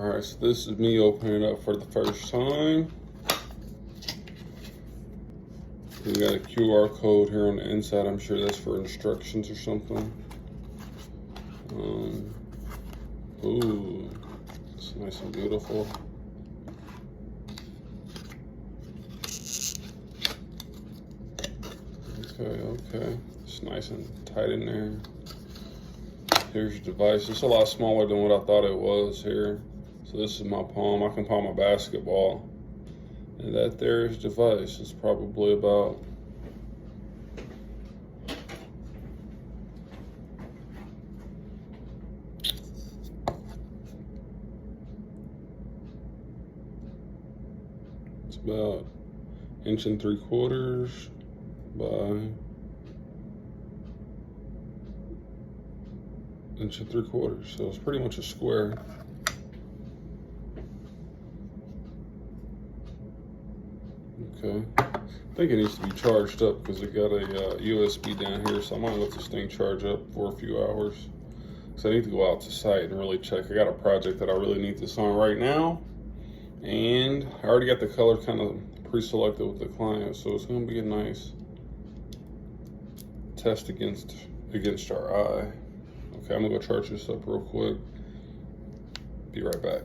Alright, so this is me opening it up for the first time. We got a QR code here on the inside. I'm sure that's for instructions or something. Ooh, it's nice and beautiful. Okay. It's nice and tight in there. Here's your device. It's a lot smaller than what I thought it was here. So this is my palm. I can palm my basketball. And that there is device. It's probably about about 1 3/4 by 1 3/4. So it's pretty much a square. Okay, I think it needs to be charged up because it got a USB down here, so I might let this thing charge up for a few hours. So I need to go out to site and really check. I got a project that I really need this on right now, and I already got the color kind of pre-selected with the client, so it's going to be a nice test against our eye. Okay, I'm gonna go charge this up real quick. Be right back.